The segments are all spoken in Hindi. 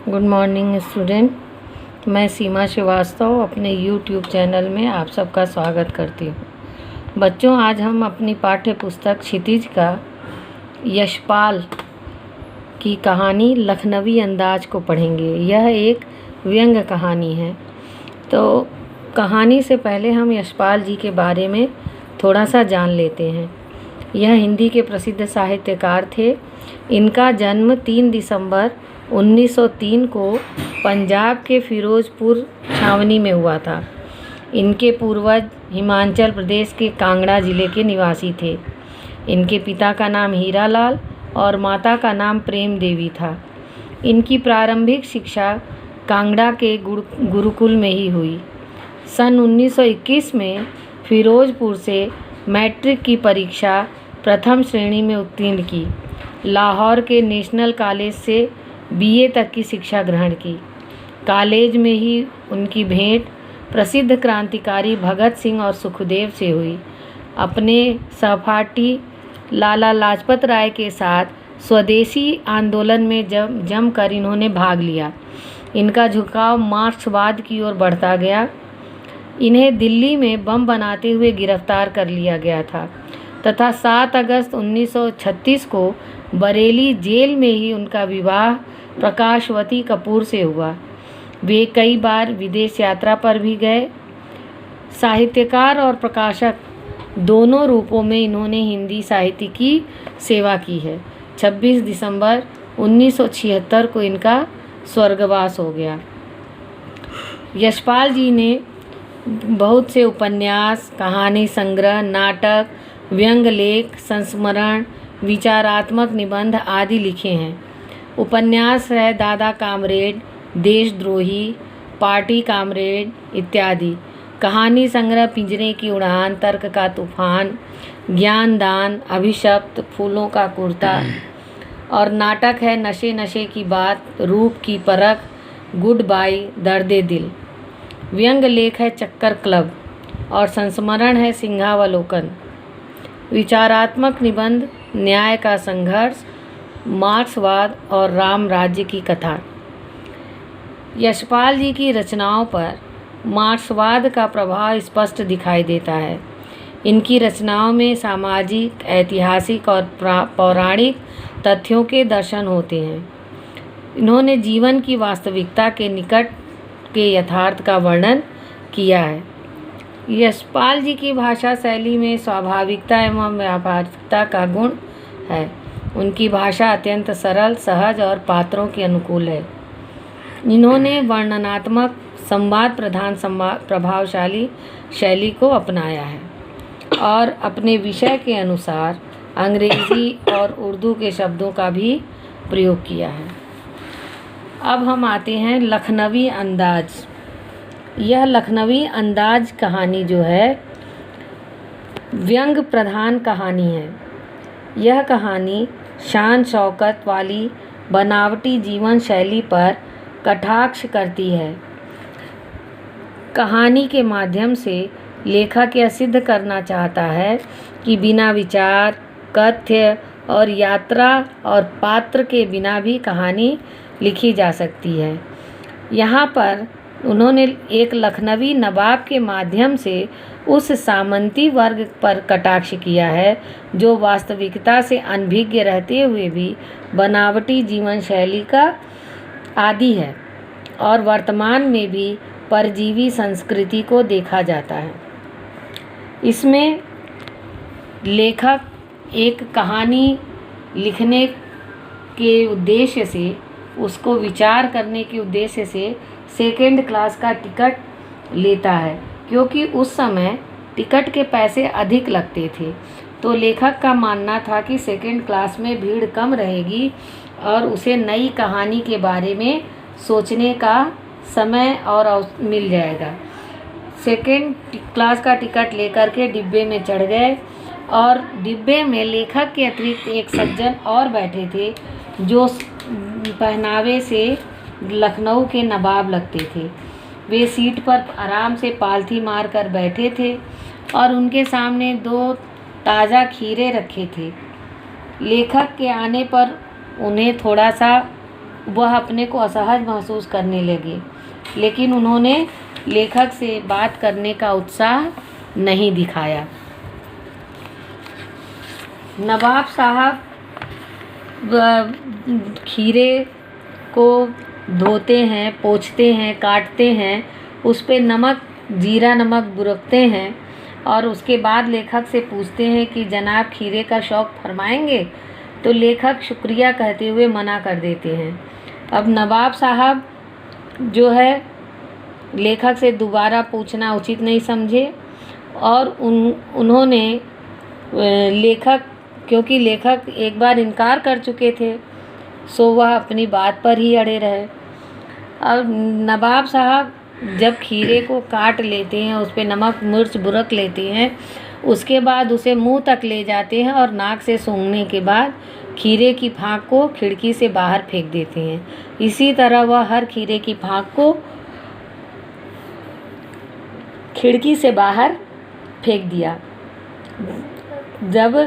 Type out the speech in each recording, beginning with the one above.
Good morning student. मैं सीमा श्रीवास्तव अपने यूट्यूब चैनल में आप सबका स्वागत करती हूँ। बच्चों, आज हम अपनी पाठ्य पुस्तक क्षितिज का यशपाल की कहानी लखनवी अंदाज को पढ़ेंगे। यह एक व्यंग्य कहानी है। तो कहानी से पहले हम यशपाल जी के बारे में थोड़ा सा जान लेते हैं। यह हिंदी के प्रसिद्ध साहित्यकार थे। इनका जन्म 3 दिसंबर 1903 को पंजाब के फिरोजपुर छावनी में हुआ था। इनके पूर्वज हिमाचल प्रदेश के कांगड़ा ज़िले के निवासी थे। इनके पिता का नाम हीरालाल और माता का नाम प्रेम देवी था। इनकी प्रारंभिक शिक्षा कांगड़ा के गुरुकुल में ही हुई। सन 1921 में फिरोजपुर से मैट्रिक की परीक्षा प्रथम श्रेणी में उत्तीर्ण की। लाहौर के नेशनल कॉलेज से बीए तक की शिक्षा ग्रहण की। कॉलेज में ही उनकी भेंट प्रसिद्ध क्रांतिकारी भगत सिंह और सुखदेव से हुई। अपने सहपाठी लाला लाजपत राय के साथ स्वदेशी आंदोलन में जमकर इन्होंने भाग लिया। इनका झुकाव मार्क्सवाद की ओर बढ़ता गया। इन्हें दिल्ली में बम बनाते हुए गिरफ्तार कर लिया गया था तथा 7 अगस्त 1936 को बरेली जेल में ही उनका विवाह प्रकाशवती कपूर से हुआ। वे कई बार विदेश यात्रा पर भी गए। साहित्यकार और प्रकाशक दोनों रूपों में इन्होंने हिंदी साहित्य की सेवा की है। 26 दिसंबर 1976 को इनका स्वर्गवास हो गया। यशपाल जी ने बहुत से उपन्यास, कहानी संग्रह, नाटक, व्यंग्य लेख, संस्मरण, विचारात्मक निबंध आदि लिखे हैं। उपन्यास है दादा कामरेड, देशद्रोही, पार्टी कामरेड इत्यादि। कहानी संग्रह पिंजरे की उड़ान, तर्क का तूफान, ज्ञानदान, अभिशप्त, फूलों का कुर्ता। और नाटक है नशे नशे की बात, रूप की परख, गुड बाय, दर्दे दिल। व्यंग्य लेख है चक्कर क्लब और संस्मरण है सिंहावलोकन। विचारात्मक निबंध न्याय का संघर्ष, मार्क्सवाद और राम राज्य की कथा। यशपाल जी की रचनाओं पर मार्क्सवाद का प्रभाव स्पष्ट दिखाई देता है। इनकी रचनाओं में सामाजिक, ऐतिहासिक और पौराणिक तथ्यों के दर्शन होते हैं। इन्होंने जीवन की वास्तविकता के निकट के यथार्थ का वर्णन किया है। यशपाल जी की भाषा शैली में स्वाभाविकता एवं व्यावहारिकता का गुण है। उनकी भाषा अत्यंत सरल, सहज और पात्रों के अनुकूल है। इन्होंने वर्णनात्मक, संवाद प्रधान, प्रभावशाली शैली को अपनाया है और अपने विषय के अनुसार अंग्रेजी और उर्दू के शब्दों का भी प्रयोग किया है। अब हम आते हैं लखनवी अंदाज। यह लखनवी अंदाज कहानी जो है व्यंग्य प्रधान कहानी है। यह कहानी शान शौकत वाली बनावटी जीवन शैली पर कटाक्ष करती है। कहानी के माध्यम से लेखक यह सिद्ध करना चाहता है कि बिना विचार, कथ्य और यात्रा और पात्र के बिना भी कहानी लिखी जा सकती है। यहाँ पर उन्होंने एक लखनवी नवाब के माध्यम से उस सामंती वर्ग पर कटाक्ष किया है जो वास्तविकता से अनभिज्ञ रहते हुए भी बनावटी जीवन शैली का आदी है और वर्तमान में भी परजीवी संस्कृति को देखा जाता है। इसमें लेखक एक कहानी लिखने के उद्देश्य से, उसको विचार करने के उद्देश्य से सेकेंड क्लास का टिकट लेता है, क्योंकि उस समय टिकट के पैसे अधिक लगते थे। तो लेखक का मानना था कि सेकेंड क्लास में भीड़ कम रहेगी और उसे नई कहानी के बारे में सोचने का समय और मिल जाएगा। सेकेंड क्लास का टिकट लेकर के डिब्बे में चढ़ गए और डिब्बे में लेखक के अतिरिक्त एक सज्जन और बैठे थे जो पहनावे से लखनऊ के नवाब लगते थे। वे सीट पर आराम से पालथी मार कर बैठे थे और उनके सामने 2 ताज़ा खीरे रखे थे। लेखक के आने पर उन्हें थोड़ा सा वह अपने को असहज महसूस करने लगे, लेकिन उन्होंने लेखक से बात करने का उत्साह नहीं दिखाया। नवाब साहब खीरे को धोते हैं, पोंछते हैं, काटते हैं, उस पे नमक, जीरा नमक बुरकते हैं और उसके बाद लेखक से पूछते हैं कि जनाब खीरे का शौक़ फरमाएंगे। तो लेखक शुक्रिया कहते हुए मना कर देते हैं। अब नवाब साहब जो है लेखक से दोबारा पूछना उचित नहीं समझे और उन्होंने क्योंकि लेखक एक बार इनकार कर चुके थे, सो वह अपनी बात पर ही अड़े रहे। अब नवाब साहब जब खीरे को काट लेते हैं, उस पर नमक मिर्च बुरक लेते हैं, उसके बाद उसे मुंह तक ले जाते हैं और नाक से सूंघने के बाद खीरे की फाँक को खिड़की से बाहर फेंक देते हैं। इसी तरह वह हर खीरे की फाँक को खिड़की से बाहर फेंक दिया। जब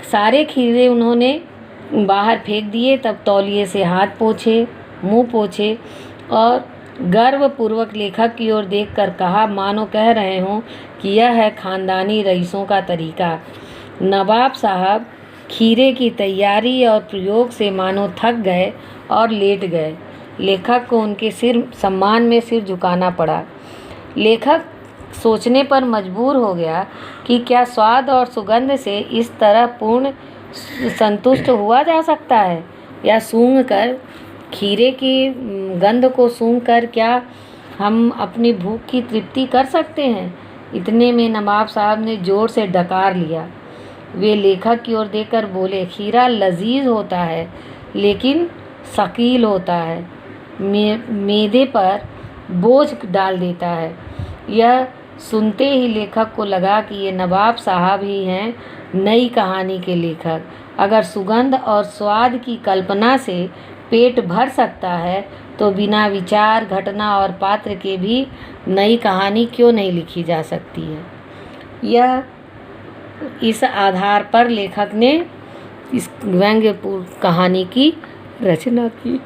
सारे खीरे उन्होंने बाहर फेंक दिए तब तौलिए से हाथ पोंछे, मुंह पोंछे और गर्वपूर्वक लेखक की ओर देखकर कहा, मानो कह रहे हों कि यह है ख़ानदानी रईसों का तरीका। नवाब साहब खीरे की तैयारी और प्रयोग से मानो थक गए और लेट गए। लेखक को उनके सम्मान में सिर झुकाना पड़ा। लेखक सोचने पर मजबूर हो गया कि क्या स्वाद और सुगंध से इस तरह पूर्ण संतुष्ट हुआ जा सकता है, या सूंघकर खीरे की गंध को सूंघकर क्या हम अपनी भूख की तृप्ति कर सकते हैं। इतने में नवाब साहब ने जोर से डकार लिया। वे लेखक की ओर देखकर बोले, खीरा लजीज होता है लेकिन शकील होता है, मैदे पर बोझ डाल देता है। यह सुनते ही लेखक को लगा कि ये नवाब साहब ही हैं नई कहानी के लेखक। अगर सुगंध और स्वाद की कल्पना से पेट भर सकता है तो बिना विचार, घटना और पात्र के भी नई कहानी क्यों नहीं लिखी जा सकती है। इस आधार पर लेखक ने इस व्यंग्यपूर्ण कहानी की रचना की।